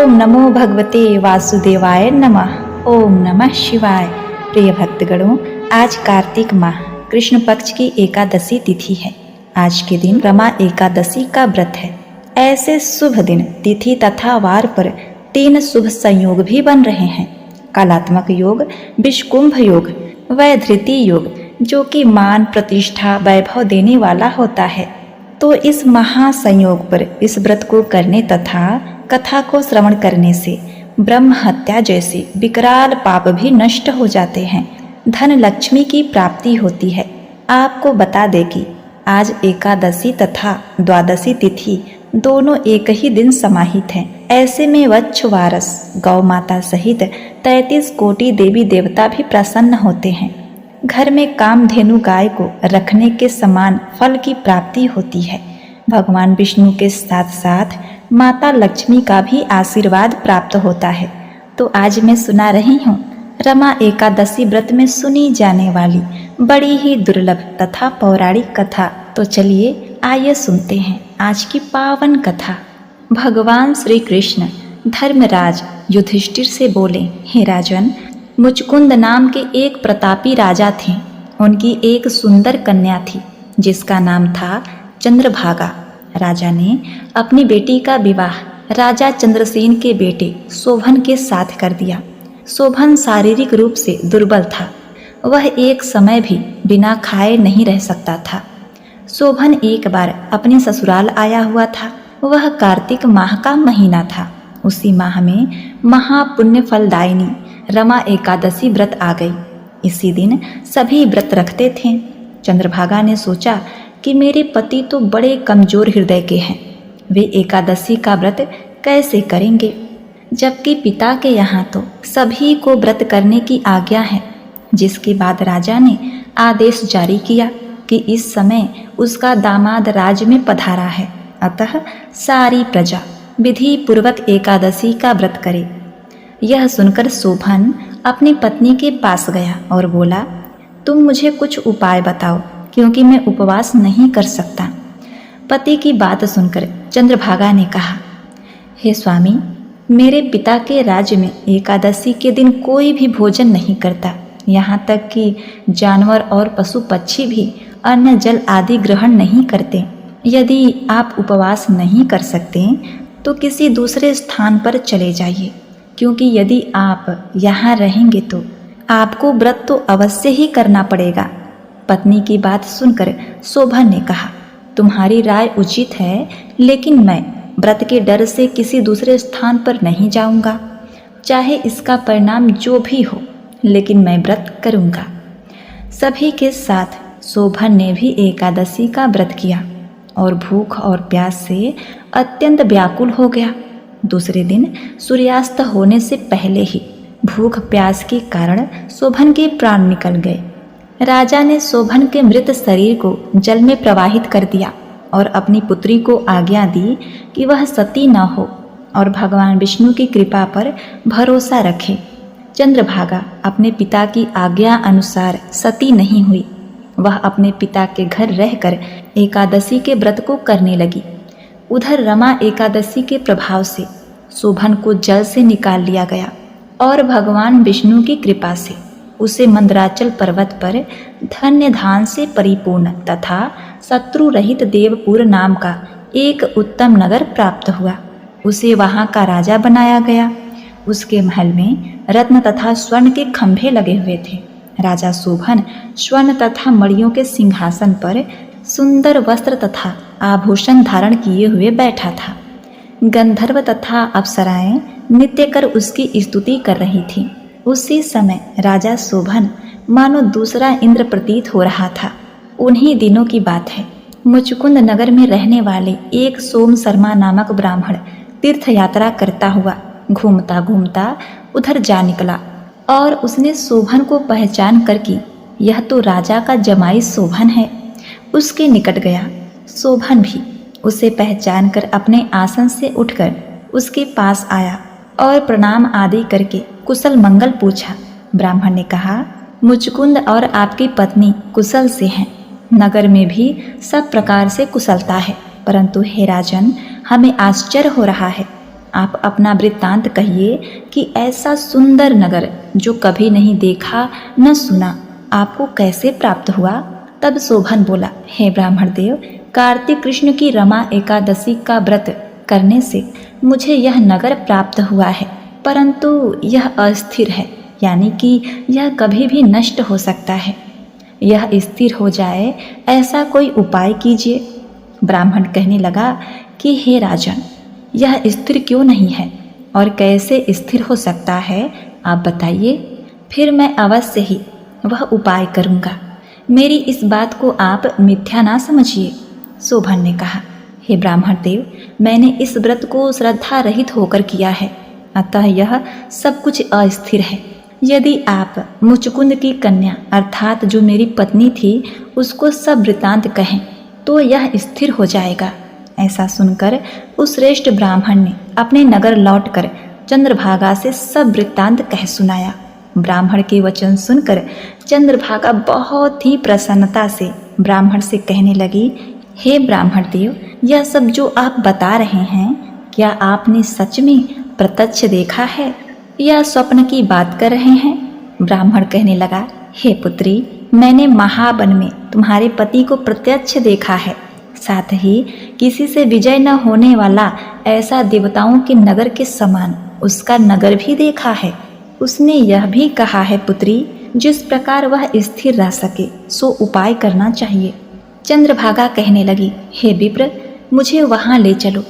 ओम नमो भगवते वासुदेवाय नमः। ओम नमः शिवाय। प्रिय भक्तगणों, आज कार्तिक माह कृष्ण पक्ष की एकादशी तिथि है। आज के दिन रमा एकादशी का व्रत है। ऐसे शुभ दिन, तिथि तथा वार पर 3 शुभ संयोग भी बन रहे हैं। कालात्मक योग, विषकुंभ योग व धृति योग, जो कि मान, प्रतिष्ठा, वैभव देने वाला होता है। तो इस महासंयोग पर इस व्रत को करने तथा कथा को श्रवण करने से ब्रह्म हत्या जैसे विकराल पाप भी नष्ट हो जाते हैं। धन लक्ष्मी की प्राप्ति होती है। आपको बता दें कि आज एकादशी तथा द्वादशी तिथि दोनों एक ही दिन समाहित हैं। ऐसे में वत्सवारस गौ माता सहित 33 कोटि देवी देवता भी प्रसन्न होते हैं। घर में कामधेनु गाय को रखने के समान फल की प्राप्ति होती है। भगवान विष्णु के साथ साथ माता लक्ष्मी का भी आशीर्वाद प्राप्त होता है। तो आज मैं सुना रही हूँ रमा एकादशी व्रत में सुनी जाने वाली बड़ी ही दुर्लभ तथा पौराणिक कथा। तो चलिए आइए सुनते हैं आज की पावन कथा। भगवान श्री कृष्ण धर्मराज युधिष्ठिर से बोले, हे राजन, मुचकुंद नाम के एक प्रतापी राजा थे। उनकी एक सुंदर कन्या थी जिसका नाम था चंद्रभागा। राजा ने अपनी बेटी का विवाह राजा चंद्रसेन के बेटे शोभन के साथ कर दिया। शोभन शारीरिक रूप से दुर्बल था। वह एक समय भी बिना खाए नहीं रह सकता था। शोभन एक बार अपने ससुराल आया हुआ था। वह कार्तिक माह का महीना था। उसी माह में महापुण्य फलदायिनी रमा एकादशी व्रत आ गई। इसी दिन सभी व्रत रखते थे। चंद्रभागा ने सोचा कि मेरे पति तो बड़े कमजोर हृदय के हैं, वे एकादशी का व्रत कैसे करेंगे, जबकि पिता के यहाँ तो सभी को व्रत करने की आज्ञा है। जिसके बाद राजा ने आदेश जारी किया कि इस समय उसका दामाद राज में पधारा है, अतः सारी प्रजा विधि पूर्वक एकादशी का व्रत करे। यह सुनकर शोभन अपनी पत्नी के पास गया और बोला, तुम मुझे कुछ उपाय बताओ, क्योंकि मैं उपवास नहीं कर सकता। पति की बात सुनकर चंद्रभागा ने कहा, हे स्वामी, मेरे पिता के राज्य में एकादशी के दिन कोई भी भोजन नहीं करता। यहाँ तक कि जानवर और पशु पक्षी भी अन्न जल आदि ग्रहण नहीं करते। यदि आप उपवास नहीं कर सकते तो किसी दूसरे स्थान पर चले जाइए, क्योंकि यदि आप यहाँ रहेंगे तो आपको व्रत तो अवश्य ही करना पड़ेगा। पत्नी की बात सुनकर शोभन ने कहा, तुम्हारी राय उचित है, लेकिन मैं व्रत के डर से किसी दूसरे स्थान पर नहीं जाऊंगा। चाहे इसका परिणाम जो भी हो, लेकिन मैं व्रत करूंगा। सभी के साथ शोभन ने भी एकादशी का व्रत किया और भूख और प्यास से अत्यंत व्याकुल हो गया। दूसरे दिन सूर्यास्त होने से पहले ही भूख प्यास के कारण शोभन के प्राण निकल गए। राजा ने शोभन के मृत शरीर को जल में प्रवाहित कर दिया और अपनी पुत्री को आज्ञा दी कि वह सती न हो और भगवान विष्णु की कृपा पर भरोसा रखे। चंद्रभागा अपने पिता की आज्ञा अनुसार सती नहीं हुई। वह अपने पिता के घर रहकर एकादशी के व्रत को करने लगी। उधर रमा एकादशी के प्रभाव से शोभन को जल से निकाल लिया गया और भगवान विष्णु की कृपा से उसे मंदराचल पर्वत पर धन्य धान से परिपूर्ण तथा शत्रु रहित देवपुर नाम का एक उत्तम नगर प्राप्त हुआ। उसे वहाँ का राजा बनाया गया। उसके महल में रत्न तथा स्वर्ण के खंभे लगे हुए थे। राजा शोभन स्वर्ण तथा मणियों के सिंहासन पर सुंदर वस्त्र तथा आभूषण धारण किए हुए बैठा था। गंधर्व तथा अप्सराएं नृत्य कर उसकी स्तुति कर रही थीं। उसी समय राजा शोभन मानो दूसरा इंद्र प्रतीत हो रहा था। उन्हीं दिनों की बात है। मुचकुंद नगर में रहने वाले एक सोम शर्मा नामक ब्राह्मण तीर्थ यात्रा करता हुआ घूमता घूमता उधर जा निकला और उसने शोभन को पहचान कर कि यह तो राजा का जमाई शोभन है, उसके निकट गया। शोभन भी उसे पहचान कर अपने आसन से उठकर उसके पास आया और प्रणाम आदि करके कुशल मंगल पूछा। ब्राह्मण ने कहा, मुचकुंद और आपकी पत्नी कुशल से हैं। नगर में भी सब प्रकार से कुशलता है, परंतु हे राजन, हमें आश्चर्य हो रहा है आप अपना वृत्तांत कहिए कि ऐसा सुंदर नगर जो कभी नहीं देखा न सुना आपको कैसे प्राप्त हुआ। तब शोभन बोला, हे ब्राह्मण देव, कार्तिक कृष्ण की रमा एकादशी का व्रत करने से मुझे यह नगर प्राप्त हुआ है, परंतु यह अस्थिर है, यानी कि यह कभी भी नष्ट हो सकता है। यह स्थिर हो जाए ऐसा कोई उपाय कीजिए। ब्राह्मण कहने लगा कि हे राजन, यह स्थिर क्यों नहीं है और कैसे स्थिर हो सकता है, आप बताइए, फिर मैं अवश्य ही वह उपाय करूँगा। मेरी इस बात को आप मिथ्या ना समझिए। शोभन ने कहा, हे ब्राह्मण देव, मैंने इस व्रत को श्रद्धा रहित होकर किया है, अतः यह सब कुछ अस्थिर है। यदि आप मुचकुंद की कन्या अर्थात जो मेरी पत्नी थी उसको सब वृत्तांत कहें तो यह स्थिर हो जाएगा। ऐसा सुनकर उस श्रेष्ठ ब्राह्मण ने अपने नगर लौटकर चंद्रभागा से सब वृत्तांत कह सुनाया। ब्राह्मण के वचन सुनकर चंद्रभागा बहुत ही प्रसन्नता से ब्राह्मण से कहने लगी, हे ब्राह्मण देव, यह सब जो आप बता रहे हैं क्या आपने सच में प्रत्यक्ष देखा है या स्वप्न की बात कर रहे हैं। ब्राह्मण कहने लगा, हे पुत्री, मैंने महावन में तुम्हारे पति को प्रत्यक्ष देखा है, साथ ही किसी से विजय न होने वाला ऐसा देवताओं के नगर के समान उसका नगर भी देखा है। उसने यह भी कहा है, पुत्री, जिस प्रकार वह स्थिर रह सके सो उपाय करना चाहिए। चंद्रभागा कहने लगी, हे विप्र, मुझे वहाँ ले चलो,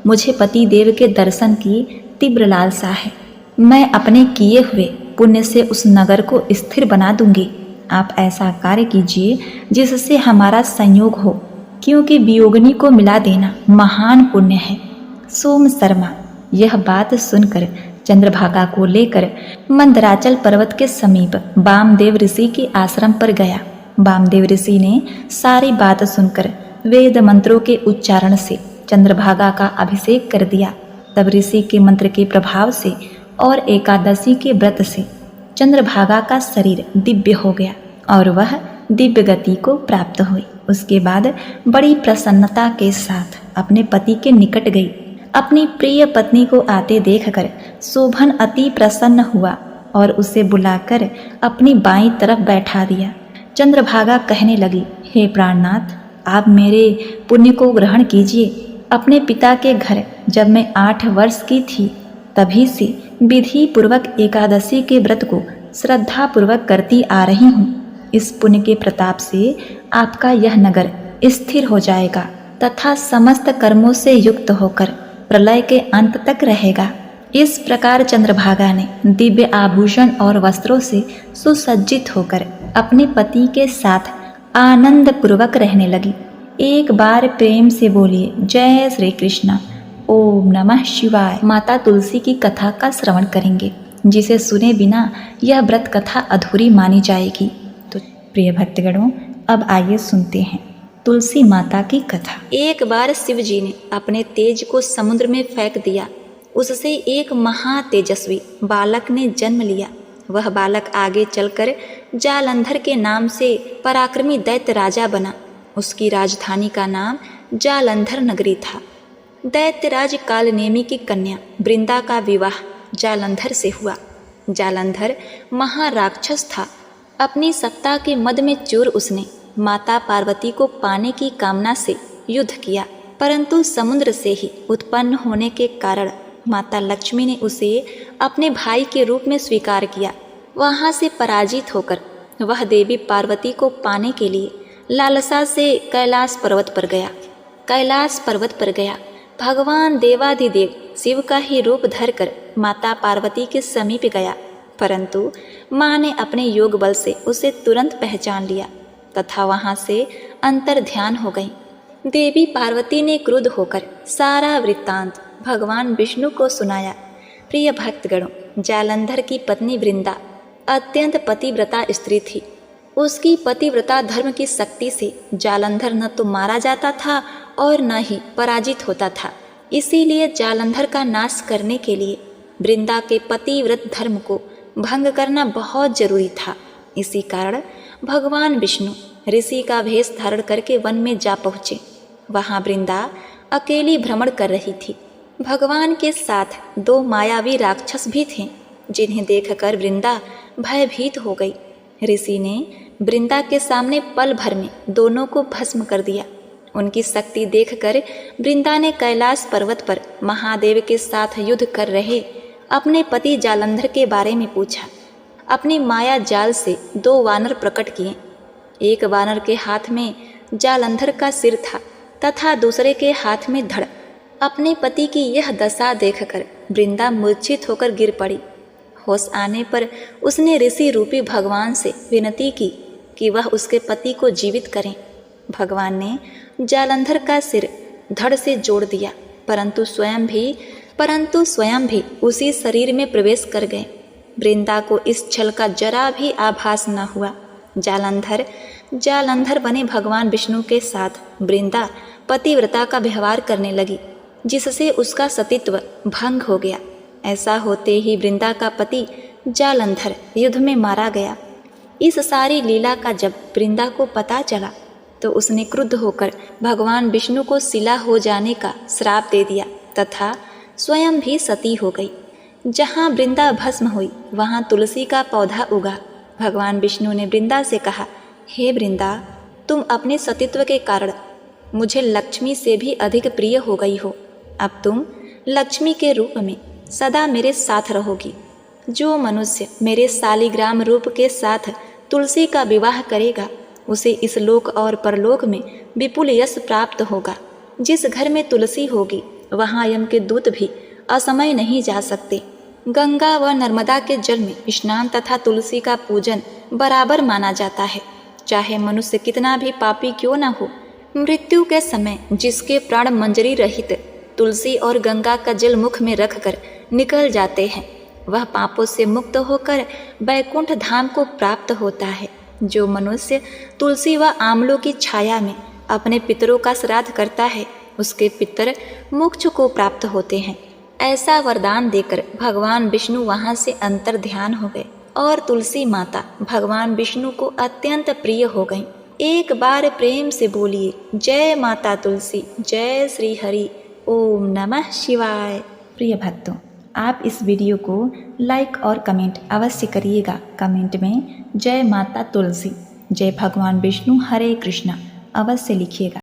मुझे पति देव के दर्शन की तीव्र लालसा है। मैं अपने किए हुए पुण्य से उस नगर को स्थिर बना दूंगी। आप ऐसा कार्य कीजिए जिससे हमारा संयोग हो, क्योंकि वियोगिनी को मिला देना महान पुण्य है। सोम शर्मा यह बात सुनकर चंद्रभागा को लेकर मंदराचल पर्वत के समीप वामदेव ऋषि के आश्रम पर गया। वामदेव ऋषि ने सारी बात सुनकर वेद मंत्रों के उच्चारण से चंद्रभागा का अभिषेक कर दिया। तब ऋषि के मंत्र के प्रभाव से और एकादशी के व्रत से चंद्रभागा का शरीर दिव्य हो गया और वह दिव्य गति को प्राप्त हुई। उसके बाद बड़ी प्रसन्नता के साथ अपने पति के निकट गई। अपनी प्रिय पत्नी को आते देखकर शोभन अति प्रसन्न हुआ और उसे बुलाकर अपनी बाईं तरफ बैठा दिया। चंद्रभागा कहने लगी, हे प्राणनाथ, आप मेरे पुण्य को ग्रहण कीजिए। अपने पिता के घर जब मैं 8 वर्ष की थी तभी से विधि पूर्वक एकादशी के व्रत को श्रद्धा पूर्वक करती आ रही हूँ। इस पुण्य के प्रताप से आपका यह नगर स्थिर हो जाएगा तथा समस्त कर्मों से युक्त होकर प्रलय के अंत तक रहेगा। इस प्रकार चंद्रभागा ने दिव्य आभूषण और वस्त्रों से सुसज्जित होकर अपने पति के साथ आनंद पूर्वक रहने लगी। एक बार प्रेम से बोलिए, जय श्री कृष्ण। ओम नमः शिवाय। माता तुलसी की कथा का श्रवण करेंगे, जिसे सुने बिना यह व्रत कथा अधूरी मानी जाएगी। तो प्रिय भक्तगणों, अब आइए सुनते हैं तुलसी माता की कथा। एक बार शिव जी ने अपने तेज को समुद्र में फेंक दिया। उससे एक महातेजस्वी बालक ने जन्म लिया। वह बालक आगे चलकर जालंधर के नाम से पराक्रमी दैत्य राजा बना। उसकी राजधानी का नाम जालंधर नगरी था। दैत्यराज कालनेमी की कन्या वृंदा का विवाह जालंधर से हुआ। जालंधर महाराक्षस था। अपनी सत्ता के मद में चूर उसने माता पार्वती को पाने की कामना से युद्ध किया, परंतु समुद्र से ही उत्पन्न होने के कारण माता लक्ष्मी ने उसे अपने भाई के रूप में स्वीकार किया। वहां से पराजित होकर वह देवी पार्वती को पाने के लिए लालसा से कैलाश पर्वत पर गया। भगवान देवाधिदेव शिव का ही रूप धरकर माता पार्वती के समीप गया, परंतु माँ ने अपने योग बल से उसे तुरंत पहचान लिया तथा वहां से अंतर ध्यान हो गई। देवी पार्वती ने क्रुद्ध होकर सारा वृत्तांत भगवान विष्णु को सुनाया। प्रिय भक्तगणों, जालंधर की पत्नी वृंदा अत्यंत पतिव्रता स्त्री थी। उसकी पतिव्रता धर्म की शक्ति से जालंधर न तो मारा जाता था और न ही पराजित होता था। इसीलिए जालंधर का नाश करने के लिए वृंदा के पतिव्रत धर्म को भंग करना बहुत जरूरी था। इसी कारण भगवान विष्णु ऋषि का वेश धारण करके वन में जा पहुँचे। वहाँ वृंदा अकेली भ्रमण कर रही थी। भगवान के साथ 2 मायावी राक्षस भी थे, जिन्हें देखकर वृंदा भयभीत हो गई। ऋषि ने वृंदा के सामने पल भर में दोनों को भस्म कर दिया। उनकी शक्ति देखकर वृंदा ने कैलाश पर्वत पर महादेव के साथ युद्ध कर रहे अपने पति जालंधर के बारे में पूछा। अपनी माया जाल से 2 वानर प्रकट किए। एक वानर के हाथ में जालंधर का सिर था तथा दूसरे के हाथ में धड़। अपने पति की यह दशा देखकर वृंदा मूर्छित होकर गिर पड़ी। होश आने पर उसने ऋषि रूपी भगवान से विनती की कि वह उसके पति को जीवित करें। भगवान ने जालंधर का सिर धड़ से जोड़ दिया, परंतु स्वयं भी उसी शरीर में प्रवेश कर गए। वृंदा को इस छल का जरा भी आभास न हुआ। जालंधर बने भगवान विष्णु के साथ वृंदा पतिव्रता का व्यवहार करने लगी, जिससे उसका सतीत्व भंग हो गया। ऐसा होते ही वृंदा का पति जालंधर युद्ध में मारा गया। इस सारी लीला का जब वृंदा को पता चला तो उसने क्रुद्ध होकर भगवान विष्णु को शिला हो जाने का श्राप दे दिया तथा स्वयं भी सती हो गई। जहाँ वृंदा भस्म हुई वहाँ तुलसी का पौधा उगा। भगवान विष्णु ने वृंदा से कहा, हे वृंदा, तुम अपने सतीत्व के कारण मुझे लक्ष्मी से भी अधिक प्रिय हो गई हो। अब तुम लक्ष्मी के रूप में सदा मेरे साथ रहोगी। जो मनुष्य मेरे शालिग्राम रूप के साथ तुलसी का विवाह करेगा उसे इस लोक और परलोक में विपुल यश प्राप्त होगा। जिस घर में तुलसी होगी वहाँ यम के दूत भी असमय नहीं जा सकते। गंगा व नर्मदा के जल में स्नान तथा तुलसी का पूजन बराबर माना जाता है। चाहे मनुष्य कितना भी पापी क्यों न हो, मृत्यु के समय जिसके प्राण मंजरी रहित तुलसी और गंगा का जल मुख में रखकर निकल जाते हैं, वह पापों से मुक्त होकर बैकुंठ धाम को प्राप्त होता है। जो मनुष्य तुलसी व आंवलों की छाया में अपने पितरों का श्राद्ध करता है उसके पितर मोक्ष को प्राप्त होते हैं। ऐसा वरदान देकर भगवान विष्णु वहाँ से अंतर ध्यान हो गए और तुलसी माता भगवान विष्णु को अत्यंत प्रिय हो गईं। एक बार प्रेम से बोलिए, जय माता तुलसी, जय श्री हरि, ओम नमः शिवाय। प्रिय भक्तों, आप इस वीडियो को लाइक और कमेंट अवश्य करिएगा। कमेंट में जय माता तुलसी, जय भगवान विष्णु, हरे कृष्णा अवश्य लिखिएगा।